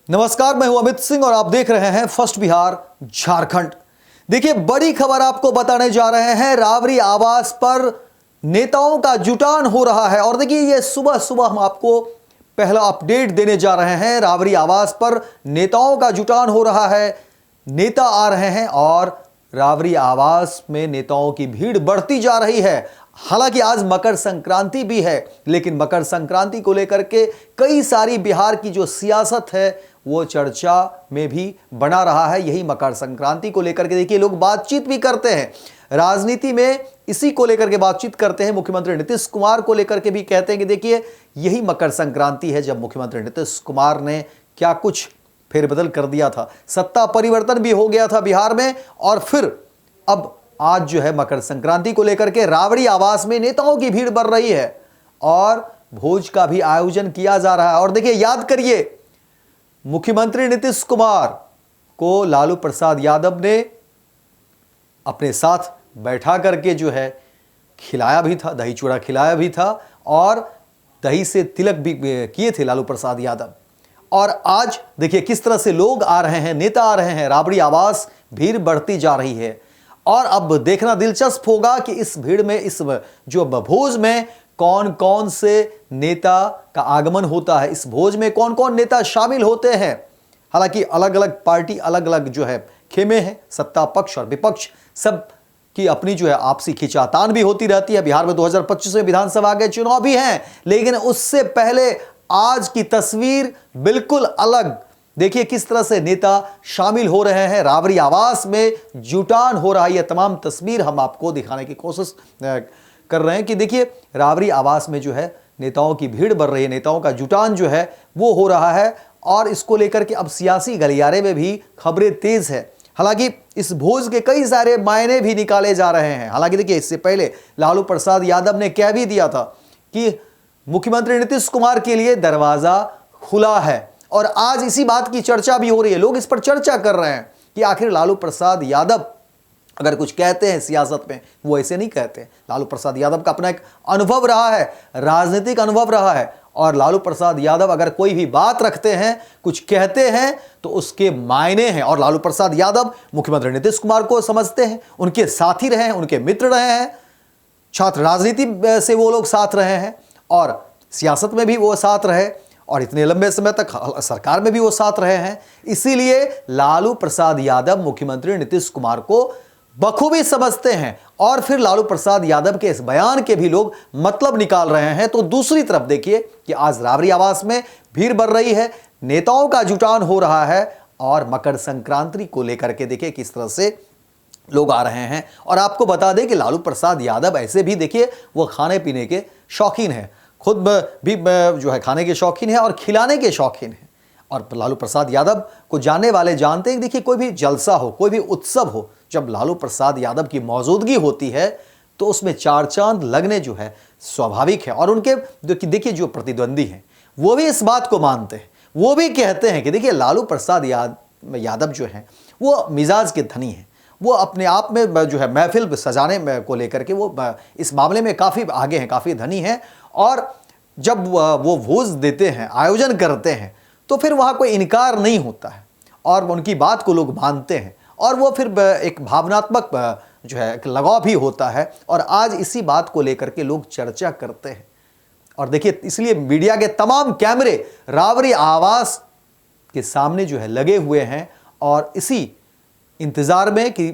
नमस्कार, मैं हूं अमित सिंह और आप देख रहे हैं फर्स्ट बिहार झारखंड। देखिए, बड़ी खबर आपको बताने जा रहे हैं। राबरी आवास पर नेताओं का जुटान हो रहा है और देखिए ये सुबह सुबह हम आपको पहला अपडेट देने जा रहे हैं। राबरी आवास पर नेताओं का जुटान हो रहा है, नेता आ रहे हैं और राबरी आवास में नेताओं की भीड़ बढ़ती जा रही है। हालांकि आज मकर संक्रांति भी है, लेकिन मकर संक्रांति को लेकर के कई सारी बिहार की जो सियासत है वो चर्चा में भी बना रहा है। यही मकर संक्रांति को लेकर के देखिए लोग बातचीत भी करते हैं, राजनीति में इसी को लेकर के बातचीत करते हैं। मुख्यमंत्री नीतीश कुमार को लेकर के भी कहते हैं कि देखिए यही मकर संक्रांति है जब मुख्यमंत्री नीतीश कुमार ने क्या कुछ फेरबदल कर दिया था, सत्ता परिवर्तन भी हो गया था बिहार में। और फिर अब आज जो है मकर संक्रांति को लेकर के राबरी आवास में नेताओं की भीड़ बढ़ रही है और भोज का भी आयोजन किया जा रहा है। और देखिए, याद करिए, मुख्यमंत्री नीतीश कुमार को लालू प्रसाद यादव ने अपने साथ बैठा करके जो है खिलाया भी था, दही चूड़ा खिलाया भी था और दही से तिलक भी किए थे लालू प्रसाद यादव। और आज देखिए किस तरह से लोग आ रहे हैं, नेता आ रहे हैं, राबरी आवास भीड़ बढ़ती जा रही है। और अब देखना दिलचस्प होगा कि इस भीड़ में, इस जो भोज में कौन कौन से नेता का आगमन होता है, इस भोज में कौन कौन नेता शामिल होते हैं। हालांकि अलग अलग पार्टी, अलग अलग जो है खेमे हैं, सत्ता पक्ष और विपक्ष सब की अपनी जो है आपसी खींचातान भी होती रहती है। बिहार में 2025 में विधानसभा के चुनाव भी हैं, लेकिन उससे पहले आज की तस्वीर बिल्कुल अलग। देखिए किस तरह से नेता शामिल हो रहे हैं, राबरी आवास में जुटान हो रहा है। यह तमाम तस्वीर हम आपको दिखाने की कोशिश कर रहे हैं कि देखिए राबरी आवास में जो है नेताओं की भीड़ बढ़ रही है, नेताओं का जुटान जो है वो हो रहा है। और इसको लेकर के अब सियासी गलियारे में भी खबरें तेज है। हालांकि इस भोज के कई सारे मायने भी निकाले जा रहे हैं। हालांकि देखिए इससे पहले लालू प्रसाद यादव ने कह भी दिया था कि मुख्यमंत्री नीतीश कुमार के लिए दरवाजा खुला है। और आज इसी बात की चर्चा भी हो रही है, लोग इस पर चर्चा कर रहे हैं कि आखिर लालू प्रसाद यादव अगर कुछ कहते हैं सियासत में, वो ऐसे नहीं कहते। लालू प्रसाद यादव का अपना एक अनुभव रहा है, राजनीतिक अनुभव रहा है। और लालू प्रसाद यादव अगर कोई भी बात रखते हैं, कुछ कहते हैं तो उसके मायने हैं। और लालू प्रसाद यादव मुख्यमंत्री नीतीश कुमार को समझते हैं, उनके साथी रहे हैं, उनके मित्र रहे हैं, छात्र राजनीति से वो लोग साथ रहे हैं और सियासत में भी वो साथ रहे और इतने लंबे समय तक सरकार में भी वो साथ रहे हैं। इसीलिए लालू प्रसाद यादव मुख्यमंत्री नीतीश कुमार को बखूबी समझते हैं। और फिर लालू प्रसाद यादव के इस बयान के भी लोग मतलब निकाल रहे हैं। तो दूसरी तरफ देखिए कि आज राबरी आवास में भीड़ बढ़ रही है, नेताओं का जुटान हो रहा है और मकर संक्रांति को लेकर के देखिए किस तरह से लोग आ रहे हैं। और आपको बता दें कि लालू प्रसाद यादव ऐसे भी देखिए वो खाने पीने के शौकीन है, खुद भी जो है खाने के शौकीन है और खिलाने के शौकीन है। और लालू प्रसाद यादव को जानने वाले जानते हैं कि देखिए कोई भी जलसा हो, कोई भी उत्सव हो, जब लालू प्रसाद यादव की मौजूदगी होती है तो उसमें चार चांद लगने जो है स्वाभाविक है। और उनके देखिए जो प्रतिद्वंदी हैं वो भी इस बात को मानते हैं, वो भी कहते हैं कि देखिए लालू प्रसाद यादव जो हैं वो मिजाज के धनी हैं, वो अपने आप में जो है महफिल सजाने को लेकर के वो इस मामले में काफ़ी आगे हैं, काफ़ी धनी हैं। और जब वो भोज देते हैं, आयोजन करते हैं, तो फिर वहाँ कोई इनकार नहीं होता है और उनकी बात को लोग मानते हैं। और वो फिर एक भावनात्मक जो है एक लगाव भी होता है। और आज इसी बात को लेकर के लोग चर्चा करते हैं। और देखिए इसलिए मीडिया के तमाम कैमरे राबरी आवास के सामने जो है लगे हुए हैं और इसी इंतजार में कि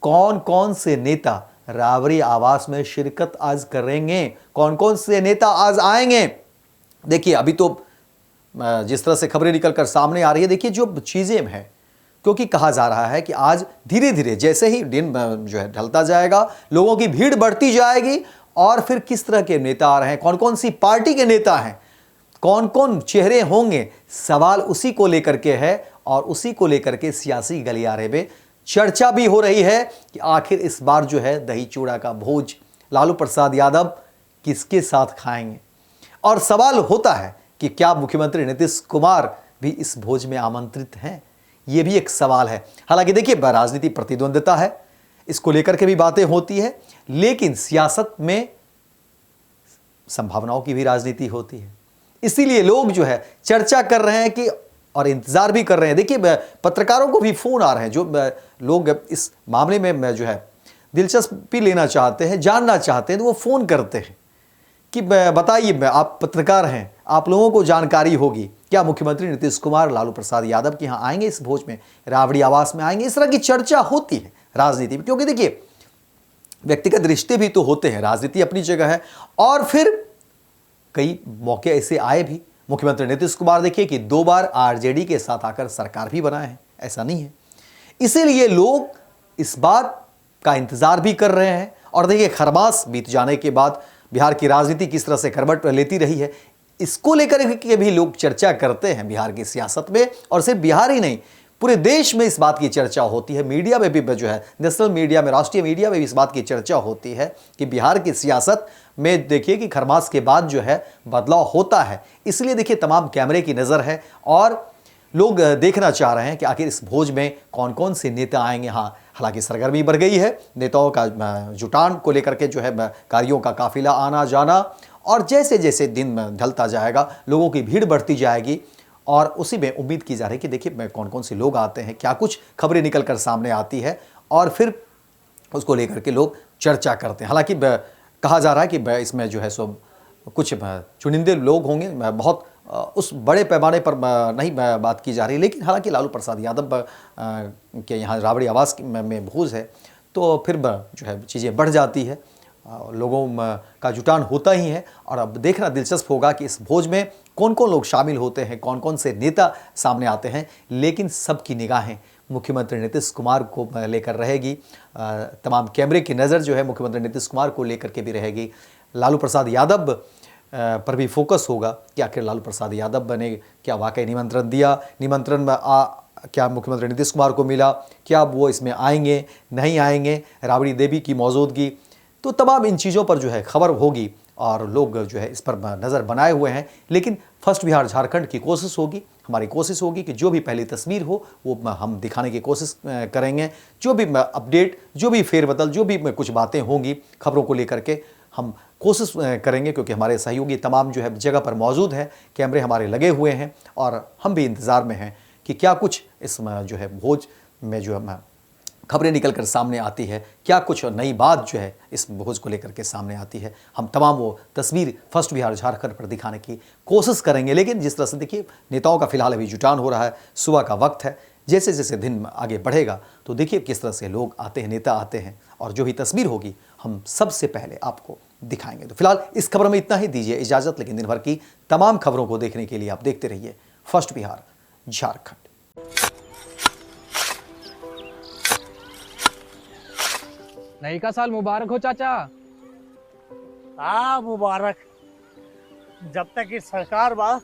कौन कौन से नेता राबरी आवास में शिरकत आज करेंगे, कौन कौन से नेता आज आएंगे। देखिए अभी तो जिस तरह से खबरें निकलकर सामने आ रही है, देखिए जो चीज़ें हैं, क्योंकि कहा जा रहा है कि आज धीरे धीरे जैसे ही दिन जो है ढलता जाएगा, लोगों की भीड़ बढ़ती जाएगी और फिर किस तरह के नेता आ रहे हैं, कौन कौन सी पार्टी के नेता हैं, कौन कौन चेहरे होंगे, सवाल उसी को लेकर के है। और उसी को लेकर के सियासी गलियारे में चर्चा भी हो रही है कि आखिर इस बार जो है दही चूड़ा का भोज लालू प्रसाद यादव किसके साथ खाएंगे। और सवाल होता है कि क्या मुख्यमंत्री नीतीश कुमार भी इस भोज में आमंत्रित हैं, ये भी एक सवाल है। हालांकि देखिए राजनीति प्रतिद्वंदिता है, इसको लेकर के भी बातें होती है, लेकिन सियासत में संभावनाओं की भी राजनीति होती है। इसीलिए लोग जो है चर्चा कर रहे हैं कि और इंतजार भी कर रहे हैं। देखिए पत्रकारों को भी फोन आ रहे हैं, जो लोग इस मामले में जो है दिलचस्पी लेना चाहते हैं, जानना चाहते हैं, तो वो फोन करते हैं कि बताइए, आप पत्रकार हैं, आप लोगों को जानकारी होगी, क्या मुख्यमंत्री नीतीश कुमार लालू प्रसाद यादव के यहाँ आएंगे, इस भोज में, राबड़ी आवास में आएंगे? इस तरह की चर्चा होती है राजनीति में, क्योंकि देखिए व्यक्तिगत रिश्ते भी तो होते हैं, राजनीति अपनी जगह है। और फिर कई मौके ऐसे आए भी, मुख्यमंत्री नीतीश कुमार देखिए कि 2 बार आरजेडी के साथ आकर सरकार भी बनाए हैं, ऐसा नहीं है। इसीलिए लोग इस बात का इंतजार भी कर रहे हैं। और देखिए खरमास बीत जाने के बाद बिहार की राजनीति किस तरह से करवट लेती रही है, इसको लेकर के भी लोग चर्चा करते हैं बिहार की सियासत में। और सिर्फ बिहार ही नहीं, पूरे देश में इस बात की चर्चा होती है, मीडिया में भी जो है, नेशनल मीडिया में, राष्ट्रीय मीडिया में भी इस बात की चर्चा होती है कि बिहार की सियासत में देखिए कि खरमास के बाद जो है बदलाव होता है। इसलिए देखिए तमाम कैमरे की नज़र है और लोग देखना चाह रहे हैं कि आखिर इस भोज में कौन कौन से नेता आएंगे। हाँ, हालांकि सरगर्मी बढ़ गई है, नेताओं का जुटान को लेकर के जो है कार्यों का काफिला आना जाना, और जैसे जैसे दिन ढलता जाएगा लोगों की भीड़ बढ़ती जाएगी। और उसी में उम्मीद की जा रही है कि देखिए कौन कौन से लोग आते हैं, क्या कुछ खबरें निकल कर सामने आती है और फिर उसको लेकर के लोग चर्चा करते हैं। हालांकि कहा जा रहा है कि इसमें जो है सो कुछ चुनिंदे लोग होंगे, बहुत उस बड़े पैमाने पर नहीं बात की जा रही, लेकिन हालांकि लालू प्रसाद यादव के यहाँ राबड़ी आवास में भोज है तो फिर जो है चीज़ें बढ़ जाती है, लोगों का जुटान होता ही है। और अब देखना दिलचस्प होगा कि इस भोज में कौन कौन लोग शामिल होते हैं, कौन कौन से नेता सामने आते हैं। लेकिन सबकी निगाहें मुख्यमंत्री नीतीश कुमार को लेकर रहेगी, तमाम कैमरे की नज़र जो है मुख्यमंत्री नीतीश कुमार को लेकर के भी रहेगी। लालू प्रसाद यादव पर भी फोकस होगा कि आखिर लालू प्रसाद यादव ने क्या वाकई निमंत्रण दिया, निमंत्रण में क्या मुख्यमंत्री नीतीश कुमार को मिला, क्या वो इसमें आएंगे नहीं आएंगे, राबड़ी देवी की मौजूदगी, तो तमाम इन चीज़ों पर जो है खबर होगी और लोग जो है इस पर नज़र बनाए हुए हैं। लेकिन फर्स्ट बिहार झारखंड की कोशिश होगी, हमारी कोशिश होगी कि जो भी पहली तस्वीर हो वो हम दिखाने की कोशिश करेंगे। जो भी अपडेट, जो भी फेरबदल, जो भी कुछ बातें होंगी खबरों को लेकर के हम कोशिश करेंगे, क्योंकि हमारे सहयोगी तमाम जो है जगह पर मौजूद हैं, कैमरे हमारे लगे हुए हैं और हम भी इंतज़ार में हैं कि क्या कुछ इस जो है भोज में जो है खबरें निकल कर सामने आती है, क्या कुछ नई बात जो है इस भोज को लेकर के सामने आती है। हम तमाम वो तस्वीर फर्स्ट बिहार झारखंड पर दिखाने की कोशिश करेंगे। लेकिन जिस तरह से देखिए नेताओं का फिलहाल अभी जुटान हो रहा है, सुबह का वक्त है, जैसे जैसे दिन आगे बढ़ेगा तो देखिए किस तरह से लोग आते हैं, नेता आते हैं, और जो भी तस्वीर होगी हम सबसे पहले आपको दिखाएंगे। तो फिलहाल इस खबर में इतना ही, दीजिए इजाज़त। लेकिन दिन भर की तमाम खबरों को देखने के लिए आप देखते रहिए फर्स्ट बिहार झारखंड। नई का साल मुबारक हो चाचा। मुबारक। जब तक इस सरकार बा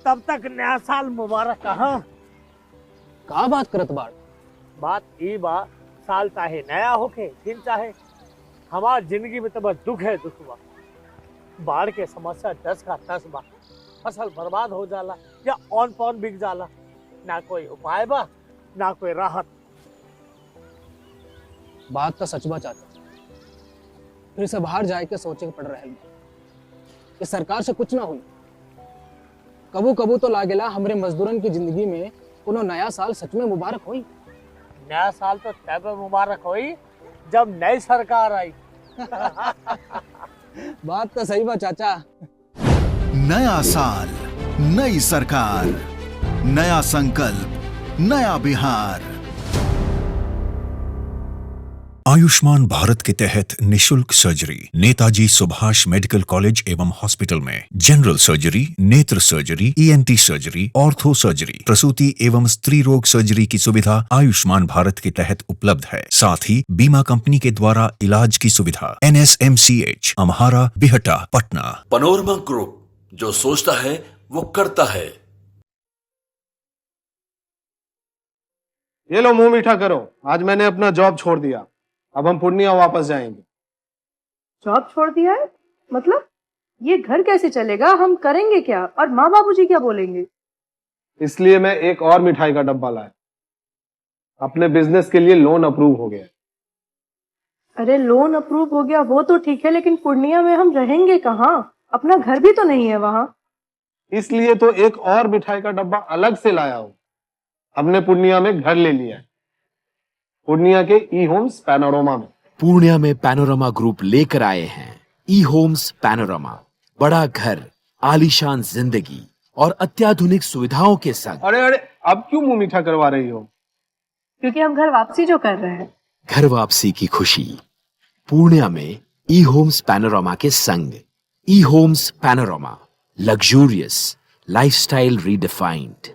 तब तक नया साल मुबारक। कहाँ का बात करत बाड़? बात ई बा, साल चाहे नया होके दिन चाहे, हमार जिंदगी में तो बस दुख है, दुख बा। बाढ़ के समस्या 10 का 10 बा, फसल बर्बाद हो जाला या ऑन पॉन बिक जाला, ना कोई उपाय बा ना कोई राहत। बात तो सच बा चाचा, फिर से बाहर जाए के सोचे के पड़ रहा है कि सरकार से कुछ ना हुई। कबू कबू तो लागेला हमरे मजदूरन की जिंदगी में कोनो नया साल सच में मुबारक होई। नया साल तो तब मुबारक होई जब नई सरकार आई। बात तो सही बा चाचा। नया साल, नई सरकार, नया संकल्प, नया बिहार। आयुष्मान भारत के तहत निशुल्क surgery Netaji Subhash medical college एवं हॉस्पिटल में जनरल सर्जरी, नेत्र surgery, ENT surgery, ortho surgery, प्रसूति एवं स्त्री रोग सर्जरी की सुविधा आयुष्मान भारत के तहत उपलब्ध है। साथ ही बीमा कंपनी के द्वारा इलाज की सुविधा। NSMCH, Amhara, Bihta, Patna. Panorama group, जो सोचता है वो करता है। ये लो मुंह मीठा करो, आज मैंने अपना जॉब छोड़ दिया, अब हम पूर्णिया वापस जाएंगे। जॉब छोड़ दिया है? मतलब ये घर कैसे चलेगा? हम करेंगे क्या? और माँ बाबूजी क्या बोलेंगे? इसलिए मैं एक और मिठाई का डब्बा लाया, अपने बिजनेस के लिए लोन अप्रूव हो गया। अरे लोन अप्रूव हो गया वो तो ठीक है, लेकिन पूर्णिया में हम रहेंगे कहाँ? अपना घर भी तो नहीं है वहाँ। इसलिए तो एक और मिठाई का डब्बा अलग से लाया हूं। हमने पूर्णिया में घर ले लिया है, पूर्णिया के ई होम्स पैनोरमा में। पूर्णिया में पैनोरमा ग्रुप लेकर आए हैं ई होम्स पैनोरमा, बड़ा घर, आलीशान जिंदगी और अत्याधुनिक सुविधाओं के संग। अरे अरे, अब क्यों मुंह मीठा करवा रही हो? क्योंकि हम घर वापसी जो कर रहे हैं। घर वापसी की खुशी पूर्णिया में ई होम्स पैनोरमा के संग। E homes Panorama, luxurious lifestyle redefined.